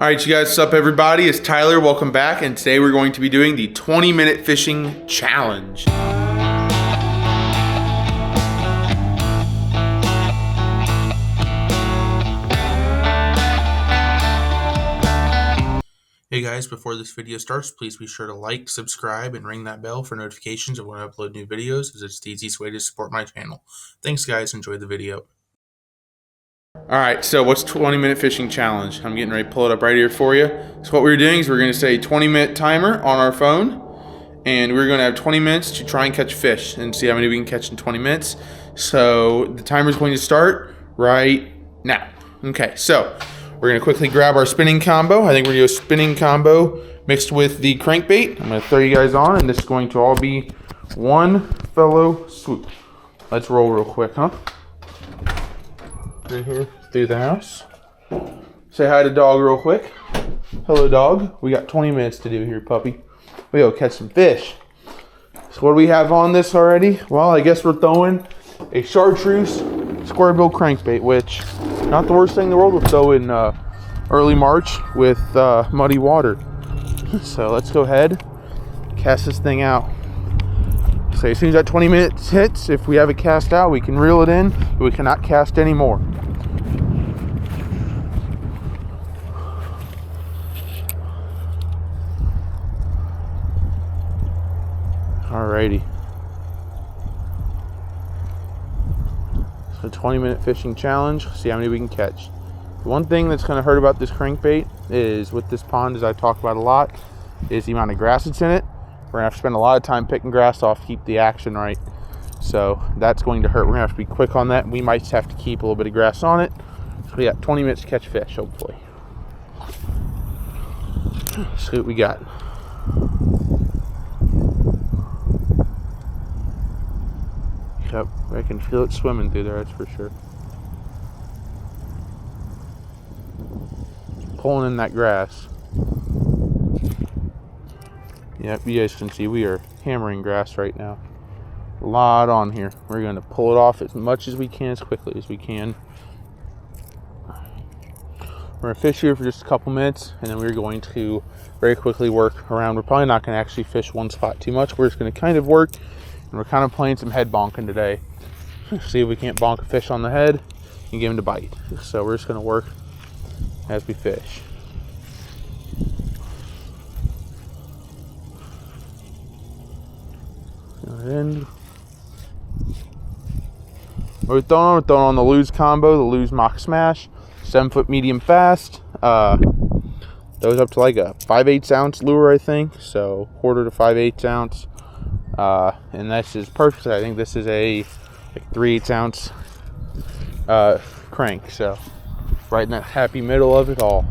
All right, you guys, what's up, everybody? It's Tyler. Welcome back, and today we're going to be doing the 20-minute fishing challenge. Hey guys, before this video starts, please be sure to like, subscribe, and ring that bell for notifications of when I upload new videos, as it's the easiest way to support my channel. Thanks guys, enjoy the video. Alright, so what's 20-minute fishing challenge? I'm getting ready to pull it up right here for you. So what we're doing is we're going to set a 20-minute timer on our phone, and we're going to have 20 minutes to try and catch fish and see how many we can catch in 20 minutes. So the timer is going to start right now. Okay, so we're going to quickly grab our spinning combo. I think we're going to do a spinning combo mixed with the crankbait. I'm going to throw you guys on, and this is going to all be one fellow swoop. Let's roll real quick, huh? Right here through the house. Say hi to dog real quick. Hello, dog. We got 20 minutes to do here, puppy. We go catch some fish. So what do we have on this already? Well, I guess we're throwing a chartreuse square bill crankbait, which not the worst thing in the world to throw in early March with muddy water. So let's go ahead, cast this thing out. So as soon as that 20 minutes hits, if we have it cast out, we can reel it in, but we cannot cast anymore. Alrighty. So 20-minute fishing challenge, see how many we can catch. The one thing that's going to hurt about this crankbait is with this pond, as I talk about a lot, is the amount of grass that's in it. We're going to have to spend a lot of time picking grass off to keep the action right. So that's going to hurt. We're going to have to be quick on that. We might just have to keep a little bit of grass on it. So we got 20 minutes to catch fish, hopefully. Let's see what we got. Yep, I can feel it swimming through there, that's for sure. Pulling in that grass. Yep, you guys can see we are hammering grass right now. A lot on here. We're going to pull it off as much as we can, as quickly as we can. We're going to fish here for just a couple minutes, and then we're going to very quickly work around. We're probably not going to actually fish one spot too much. We're just going to kind of work, and we're kind of playing some head bonking today. See if we can't bonk a fish on the head and get him to bite. So we're just going to work as we fish. And we're throwing on the Lew's combo, the Lew's Mock Smash, 7-foot medium fast. Those up to like a 5/8 ounce lure, I think. So 1/4 to 5/8 ounce. And this is perfect. I think this is a like 3/8 ounce crank. So right in that happy middle of it all.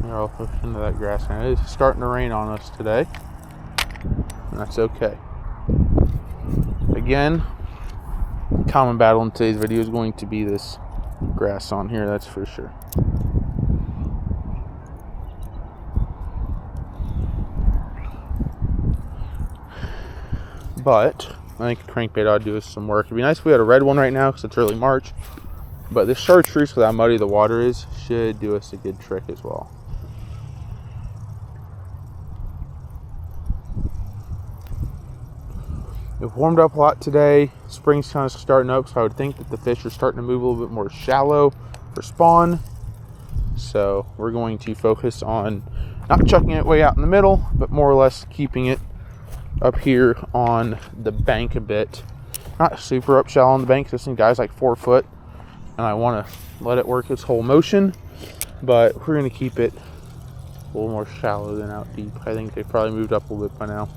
We're all pushed into that grass now. It is starting to rain on us today, and that's okay. Again, common battle in today's video is going to be this grass on here, that's for sure. But I think a crankbait ought to do us some work. It'd be nice if we had a red one right now because it's early March. But this chartreuse, with how muddy the water is, should do us a good trick as well. It warmed up a lot today. Spring's kind of starting up, so I would think that the fish are starting to move a little bit more shallow for spawn. So we're going to focus on not chucking it way out in the middle, but more or less keeping it up here on the bank a bit. Not super up shallow on the bank, this thing guy's like 4 foot, and I want to let it work its whole motion, but we're going to keep it a little more shallow than out deep. I think they've probably moved up a little bit by now.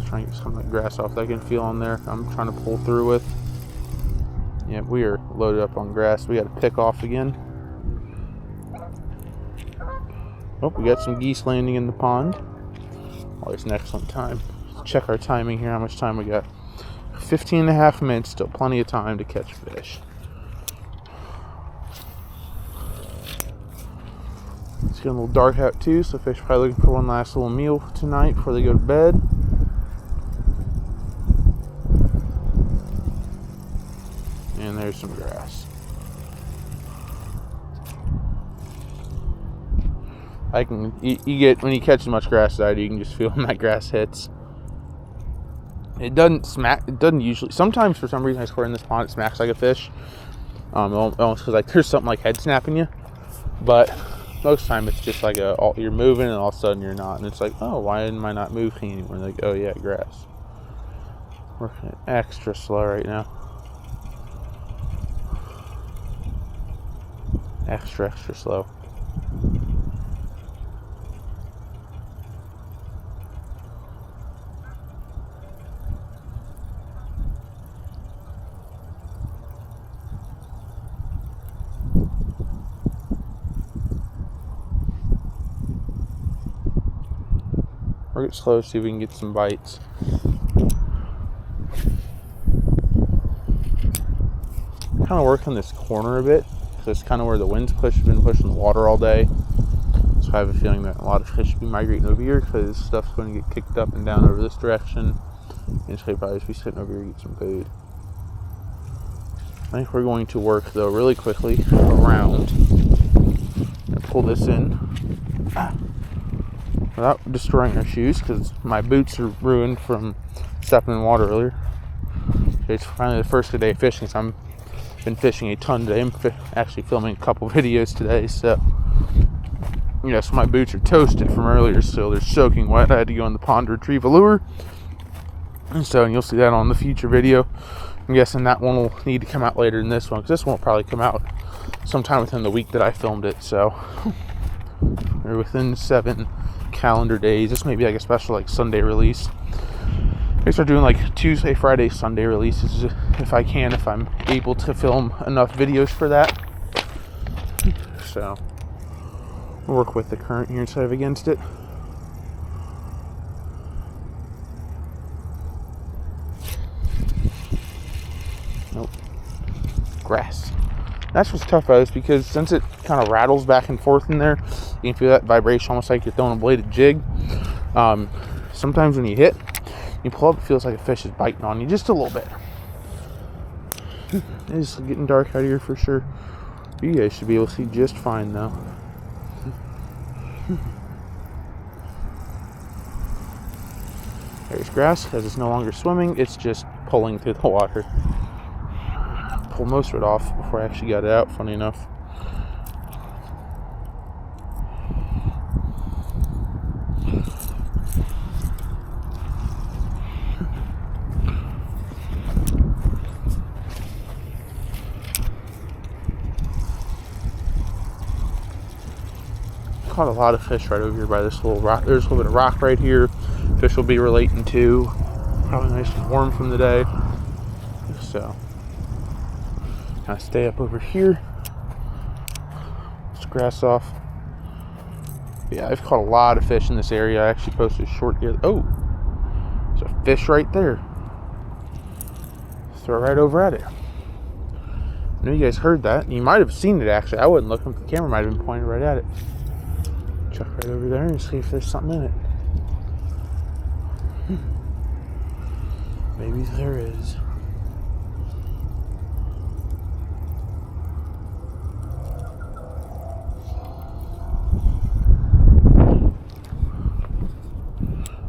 Trying to get some of that grass off that I can feel on there. I'm trying to pull through with. Yeah, we are loaded up on grass. We got to pick off again. Oh, we got some geese landing in the pond. Always an excellent time. Check our timing here, how much time we got. 15.5 minutes, still plenty of time to catch fish. It's getting a little dark out too, so fish are probably looking for one last little meal tonight before they go to bed. And there's some grass. You get, when you catch as much grass as I do, you can just feel when that grass hits. It doesn't smack, it doesn't usually, sometimes for some reason I swear in this pond it smacks like a fish. Almost because like there's something like head snapping you. But most of the time it's just like you're moving and all of a sudden you're not. And it's like, oh, why am I not moving anymore? Like, oh yeah, grass. Working it extra slow right now. Extra slow. Work it slow, see if we can get some bites. Kind of working this corner a bit. So it's kind of where the wind's been pushing the water all day. So I have a feeling that a lot of fish should be migrating over here because stuff's going to get kicked up and down over this direction. And so probably just be sitting over here and get some food. I think we're going to work though really quickly around and pull this in without destroying our shoes because my boots are ruined from stepping in water earlier. It's finally the first day of fishing, so I've been fishing a ton today. I'm actually filming a couple videos today, so so my boots are toasted from earlier, so they're soaking wet. I had to go in the pond to retrieve a lure, and you'll see that on the future video. I'm guessing that one will need to come out later than this one, because this one will probably come out sometime within the week that I filmed it, so or within 7 calendar days. This may be like a special like Sunday release. I start doing like Tuesday, Friday, Sunday releases if I can, if I'm able to film enough videos for that. So we'll work with the current here instead of against it. Nope. Grass. That's what's tough about this, because since it kind of rattles back and forth in there, you can feel that vibration almost like you're throwing a bladed jig. Sometimes when you hit, you pull up, it feels like a fish is biting on you just a little bit. It's getting dark out here for sure. You guys should be able to see just fine though. There's grass. As it's no longer swimming, it's just pulling through the water. Pull most of it off before I actually got it out, funny enough. Caught a lot of fish right over here by this little rock. There's a little bit of rock right here. Fish will be relating to. Probably nice and warm from the day. So, kind of stay up over here. Let's grass off. Yeah, I've caught a lot of fish in this area. I actually posted a short here. Oh, there's a fish right there. Throw right over at it. I know you guys heard that. You might have seen it actually. I wasn't looking. The camera might have been pointed right at it. Check right over there and see if there's something in it. Maybe there is.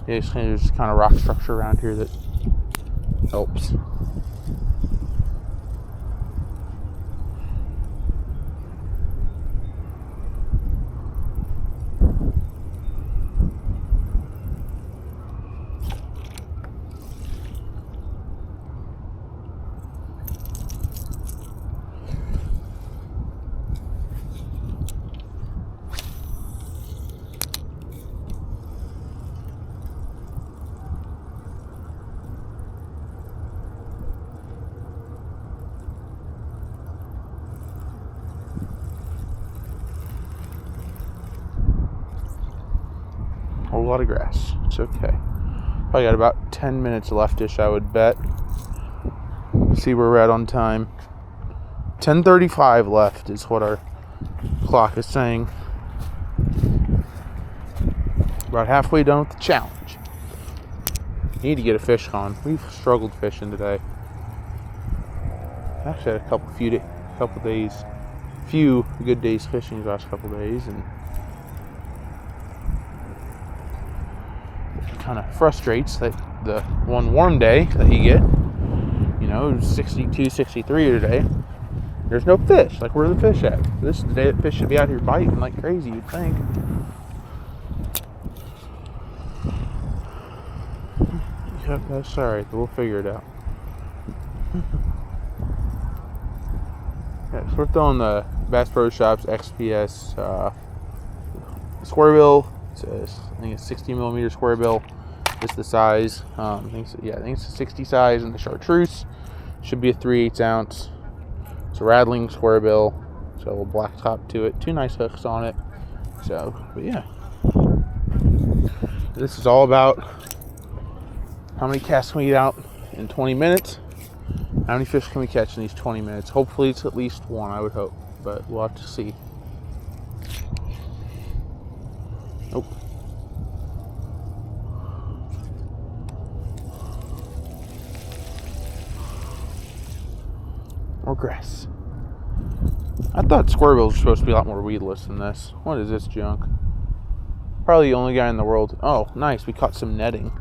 Yeah, there's kind of rock structure around here that helps. lot of grass. It's okay. Probably got about 10 minutes leftish, I would bet. See where we're at on time. 10:35 left is what our clock is saying. About halfway done with the challenge. Need to get a fish on. We've struggled fishing today. Actually had a few good days fishing the last couple days, and it kind of frustrates that the one warm day that you get, you know, it was 62, 63 today. There's no fish. Like, where are the fish at? This is the day that fish should be out here biting like crazy, you'd think. Yep, that's alright. We'll figure it out. Yeah, so we're throwing the Bass Pro Shops XPS square bill. I think it's 60 millimeter square bill. It's the size. I think it's a 60 size, and the chartreuse should be a 3/8 ounce. It's a rattling square bill, so a little black top to it. 2 nice hooks on it. So, but yeah, this is all about how many casts can we get out in 20 minutes. How many fish can we catch in these 20 minutes? Hopefully it's at least one, I would hope, but we'll have to see. Nope. More grass. I thought square bills were supposed to be a lot more weedless than this. What is this junk? Probably the only guy in the world. Oh, nice. We caught some netting.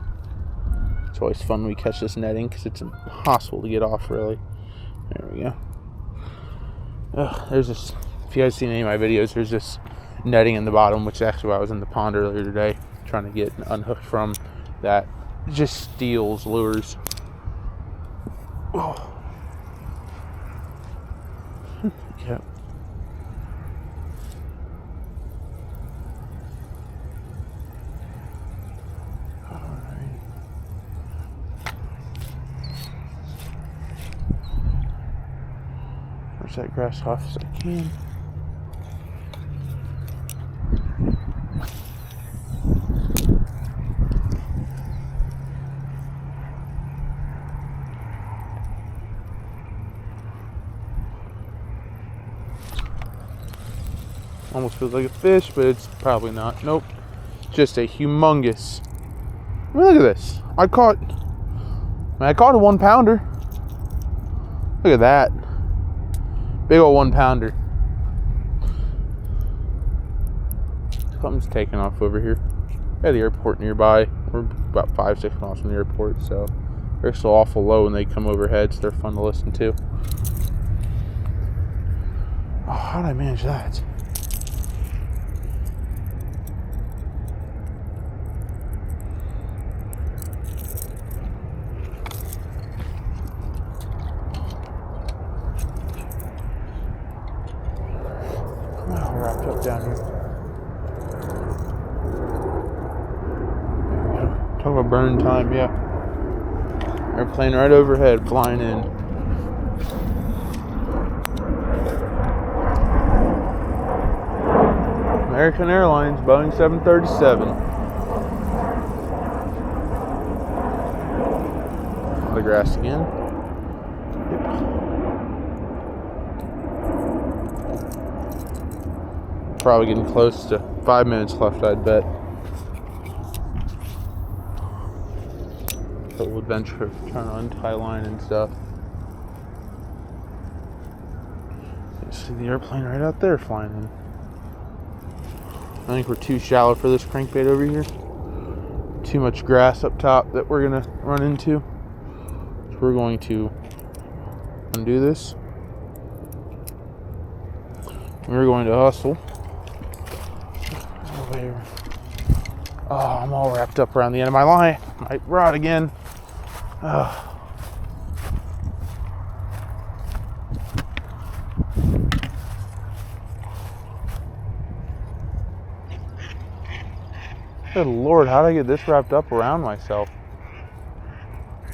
It's always fun when we catch this netting because it's impossible to get off, really. There we go. There's this. If you guys seen any of my videos, there's this netting in the bottom, which is actually why I was in the pond earlier today, trying to get unhooked from that. It just steals lures. Oh. Yep. That grass off as I can. Almost feels like a fish, but it's probably not. Nope. Just a humongous. I mean, look at this. I caught a 1 pounder. Look at that. Big old 1 pounder. Something's taking off over here. Got the airport nearby. We're about 5-6 miles from the airport, so they're so awful low when they come overhead, so they're fun to listen to. Oh, how did I manage that? Wrapped up down here. Talk about burn time, yeah. Airplane right overhead, flying in. American Airlines, Boeing 737. A lot of grass again. Probably getting close to 5 minutes left, I'd bet. Little adventure of trying to untie line and stuff. You see the airplane right out there flying in. I think we're too shallow for this crankbait over here. Too much grass up top that we're gonna run into. So we're going to undo this. We're going to hustle. Oh, I'm all wrapped up around the end of my line. My rod again. Good Lord, how did I get this wrapped up around myself?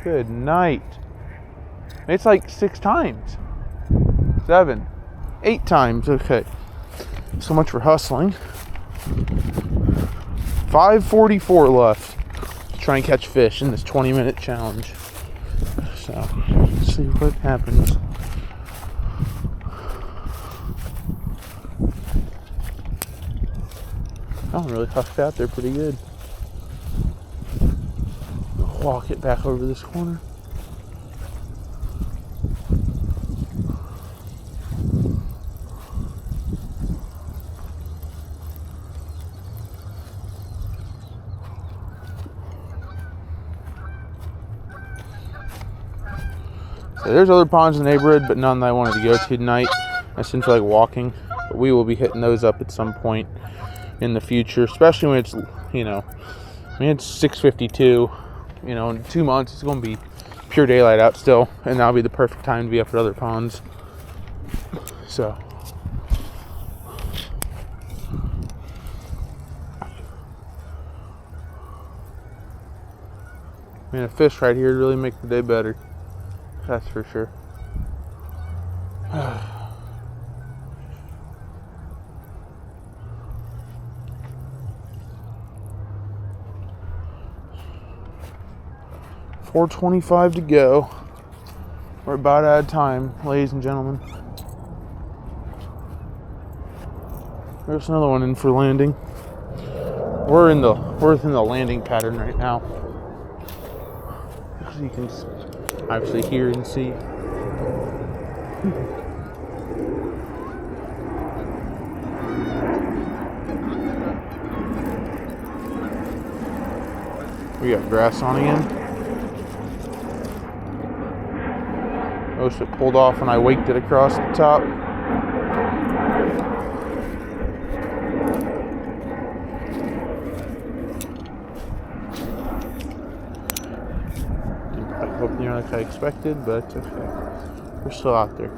Good night. It's like 6 times. 7, 8 times. Okay. So much for hustling. 5:44 left to try and catch fish in this 20-minute challenge. So, let's see what happens. I'm really huffed out there pretty good. Walk it back over this corner. So there's other ponds in the neighborhood, but none that I wanted to go to tonight. I just didn't feel like walking. But we will be hitting those up at some point in the future, especially when it's, it's 6:52. In 2 months it's going to be pure daylight out still, and that'll be the perfect time to be up at other ponds. So, a fish right here would really make the day better. That's for sure. 4:25 to go. We're about out of time, ladies and gentlemen. There's another one in for landing. We're in the landing pattern right now, as you can obviously hear and see. We got grass on again. Notice it pulled off when I waked it across the top. I hope like I expected, but it's okay. We're still out there.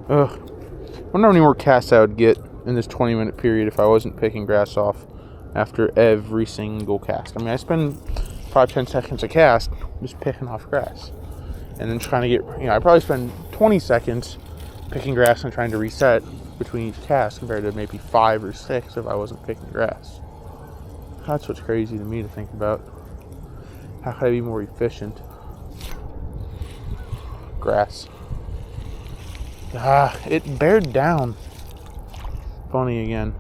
I wonder how many more casts I would get in this 20-minute period if I wasn't picking grass off after every single cast. I mean, I spend 5-10 seconds a cast just picking off grass, and then trying to get, I probably spend 20 seconds picking grass and trying to reset between each cast compared to maybe 5 or 6 if I wasn't picking grass. That's what's crazy to me to think about. How could I be more efficient? Grass. It bared down. Funny again.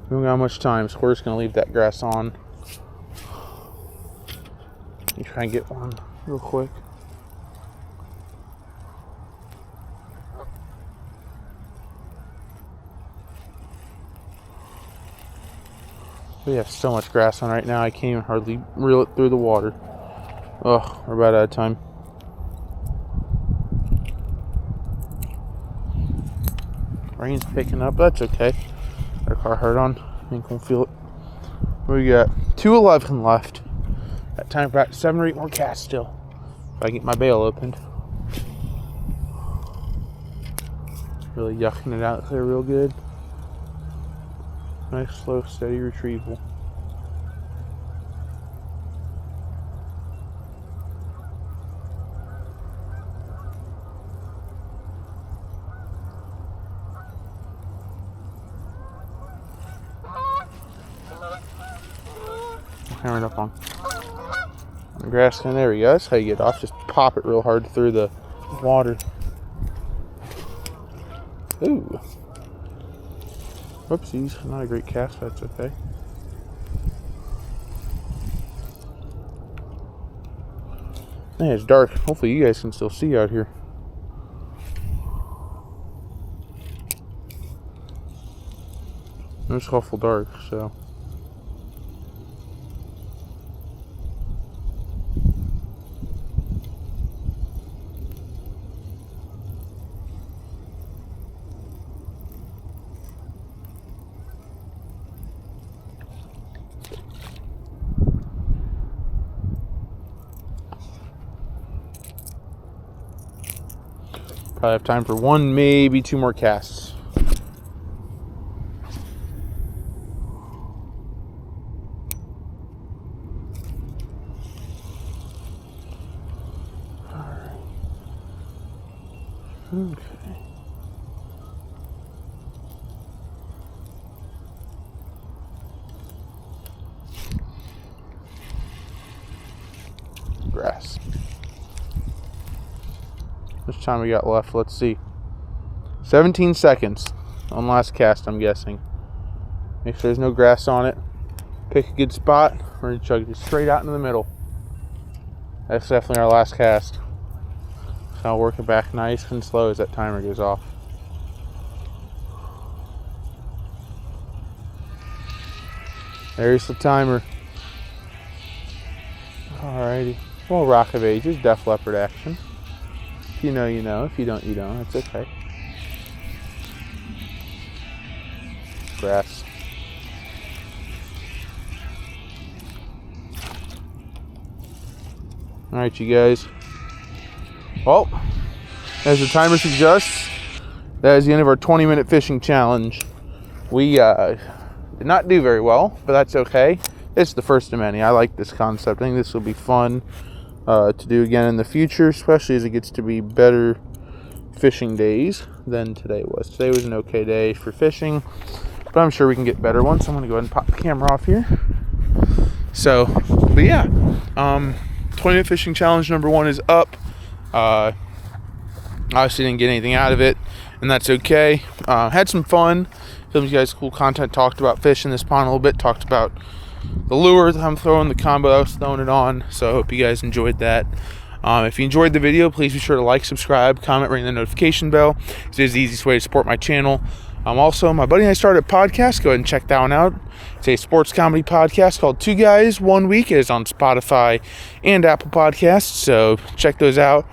We don't got much time, so we're just gonna leave that grass on. Let me try and get one real quick. We have so much grass on right now, I can't even hardly reel it through the water. Oh, we're about out of time. Rain's picking up, that's okay. Our Carhartt on, ain't gonna feel it. We got 2:11 left. Got time for about 7 or 8 more casts still. If I get my bail opened. Really yucking it out there real good. Nice, slow, steady retrieval. Hammered up on the grass. And there we go. That's how you get off. Just pop it real hard through the water. Ooh. Whoopsies. Not a great cast. That's okay. Man, it's dark. Hopefully you guys can still see out here. It's awful dark, so. Probably have time for 1, maybe 2 more casts. Okay. Grass. How much time we got left? Let's see. 17 seconds on last cast, I'm guessing. Make sure there's no grass on it. Pick a good spot. We're going to chug it straight out into the middle. That's definitely our last cast. So I'll work it back nice and slow as that timer goes off. There's the timer. Alrighty. Well, Rock of Ages, Def Leppard action. If you know, you know. If you don't, you don't. It's okay. Grass. Alright, you guys. Well, as the timer suggests, that is the end of our 20-minute fishing challenge. We did not do very well, but that's okay. It's the first of many. I like this concept. I think this will be fun to do again in the future, especially as it gets to be better fishing days than today was. Today was an okay day for fishing, but I'm sure we can get better ones. I'm going to go ahead and pop the camera off here. So, but yeah, 20-minute fishing challenge number 1 is up. Obviously didn't get anything out of it, and that's okay. Had some fun. Filmed you guys cool content. Talked about fishing this pond a little bit. Talked about the lure that I'm throwing, the combo I was throwing it on. So I hope you guys enjoyed that. If you enjoyed the video, please be sure to like, subscribe, comment, ring the notification bell. It is the easiest way to support my channel. Also, my buddy and I started a podcast. Go ahead and check that one out. It's a sports comedy podcast called Two Guys, One Week. It is on Spotify and Apple Podcasts, so check those out.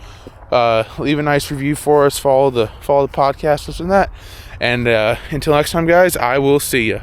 Leave a nice review for us. Follow the podcast, listen to that. And until next time, guys, I will see you.